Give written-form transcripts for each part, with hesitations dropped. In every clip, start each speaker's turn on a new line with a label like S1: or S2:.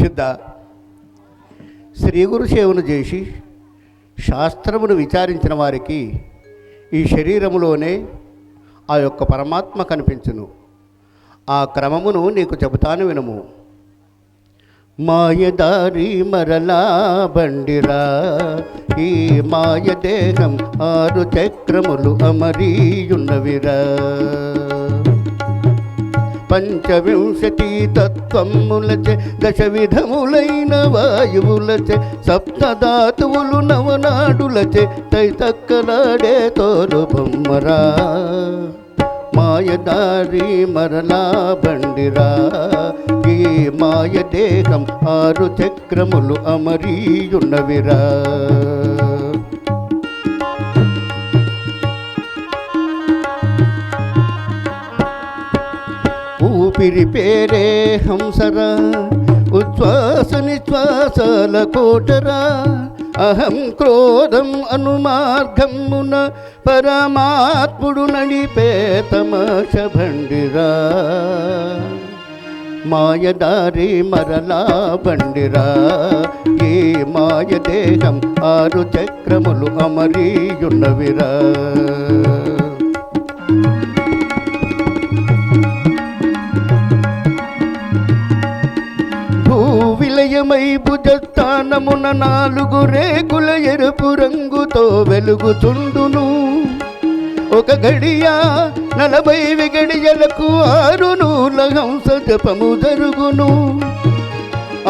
S1: సిద్ధ శ్రీ గురు సేవను చేసి శాస్త్రమును విచారించిన వారికి ఈ శరీరములోనే ఆ యొక్క పరమాత్మ కనిపించును. ఆ క్రమమును నీకు చెబుతాను వినుము. మాయదారి మరలా బండిరా, ఈ మాయ దేహం 6 చక్రములు అమరీయున్నవిరా. పంచవింశతి తత్వములచే 10 విధములైన వాయువులచే, సప్తధాతువులు నవనాడులచే తైతక్కలాడే తోలు బొమ్మరా. మాయదారి మరలా బండిరా, ఈ మాయ దేహం 6 చక్రములు అమరీయున్నవిరా. ఊపిరి పేరే హంసరా, ఉచ్ఛ్వాస నిశ్వాసాల కోటరా. అహం క్రోధం అనుమార్గమున పరమాత్ముడు నడిపే తమాష బండిరా. మాయదారి మరలా బండిరా, ఈ మాయ దేహం 6 చక్రములు అమరీయున్నవిరా. విలయమై భుజస్థానమున 4 రేకుల ఎరుపు రంగుతో వెలుగుచుండును. ఒక గడియ 40 గడియలకు 6 నూల హంస జపము జరుగును.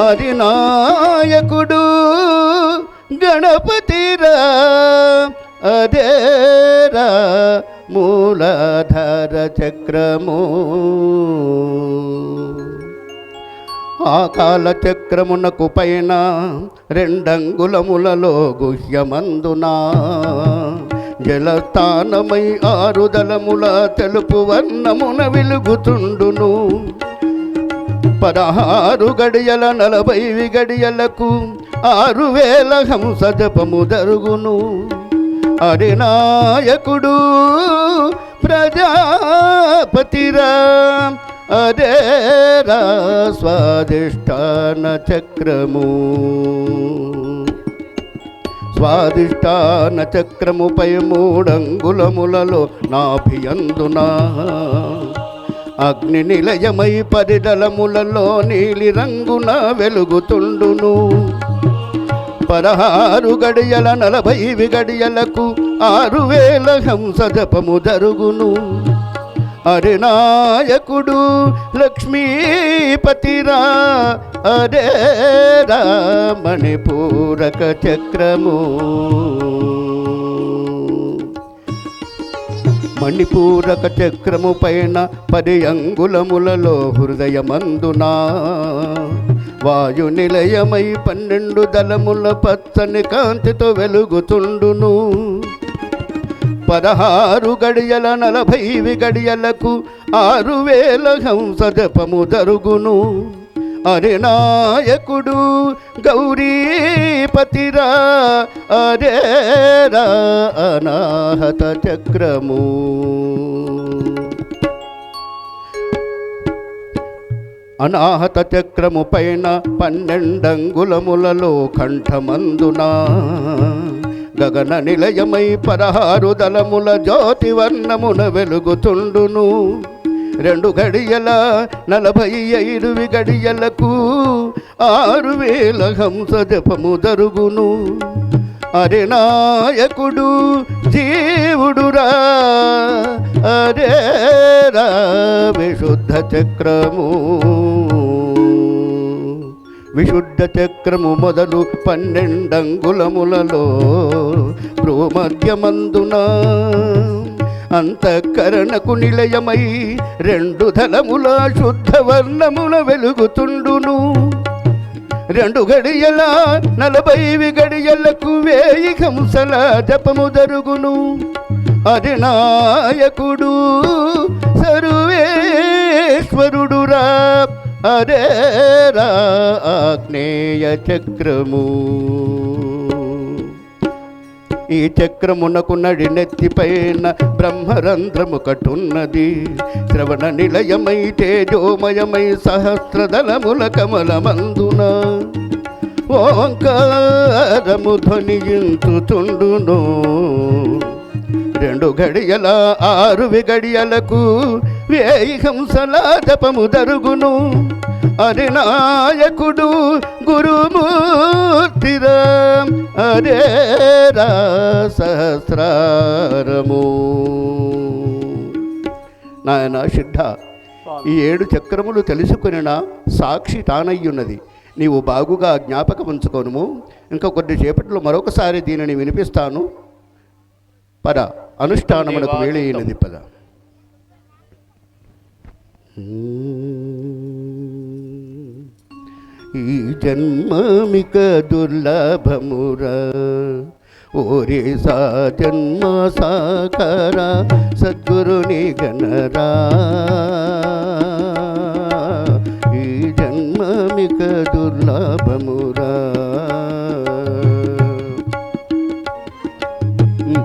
S1: అరినాయకుడు గణపతిరా, అదేరా మూలాధార చక్రము. ఆ కాల చక్రమునకు పైన 2 అంగుళములలో గుహ్యమందునా జలస్థానమై 6 దళముల తెలుపు వర్ణమున వెలుగుతుండును. 16 గడియల 40 గడియలకు 6000 హంస జపము జరుగును. అరినాయకుడు ప్రజాపతిరా, అదేరా స్వాదిష్టాన చక్రము. స్వాదిష్టాన చక్రముపై 3 అంగుళములలో నాభియందునా అగ్ని నిలయమై 10 దళములలో నీలి రంగున వెలుగుతుండును. 16 గడియల 40 గడియలకు 6000 హంస జపము జరుగును. అరినాయకుడు లక్ష్మీపతిరా, అదేరా మణిపూరక చక్రము. మణిపూరక చక్రము పైన 10 అంగుళములలో హృదయమందునా వాయు నిలయమై 12 దళముల పచ్చని కాంతితో వెలుగుతుండును. 16 గడియల 40 గడియలకు 6000 హంస జపము జరుగును. అరినాయకుడు గౌరీపతిరా, అరేరా అనాహత చక్రము. అనాహత చక్రము పైన 12 అంగుళములలో కంఠమందునా గగన నిలయమై 16 దళముల జ్యోతి వర్ణమున వెలుగుతుండును. 2 గడియల 45 గడియలకు 6000 హంస జపము జరుగును. అరినాయకుడు జీవుడురా, అరేరా విశుద్ధ చక్రము. విశుద్ధ చక్రము మొదలు 12 అంగుళములలో భ్రూమధ్యమందున అంతఃకరణకు నిలయమై 2 దళముల శుద్ధ వర్ణముల వెలుగుతుండును. 2 గడియల 40 గడియలకు 1000 హంసల జపము జరుగును. అరినాయకుడు సర్వేశ్వరుడురా, అరేరా ఆగ్నేయ చక్రము. ఈ చక్రమునకు నడినెత్తిపైన బ్రహ్మరంధ్రము కట్టున్నది. శ్రవణ నిలయమై తేజోమయమై సహస్రదళముల కమలమందున ఓంకారము ధ్వనించుచుండును. 2 గడియల 6 విగడియలకు 1000 హంసల జపము జరుగును. అరినాయకుడు గురుమూర్తిరా అరేరా సహస్రారము. నాయన సిద్ధ, ఈ 7 చక్రములు తెలుసుకొనిన సాక్షి తానయ్యున్నది. నీవు బాగుగా జ్ఞాపకం ఉంచుకోను. ఇంకా కొద్దిసేపట్లో మరొకసారి దీనిని వినిపిస్తాను. పద, అనుష్ఠానమునకు వేళయినది. పద. ఈ జన్మమిక దుర్లభమురా ఓరే సా జన్మ సాకార సద్గురుని గణరా. ఈ జన్మమిక దుర్లభమురా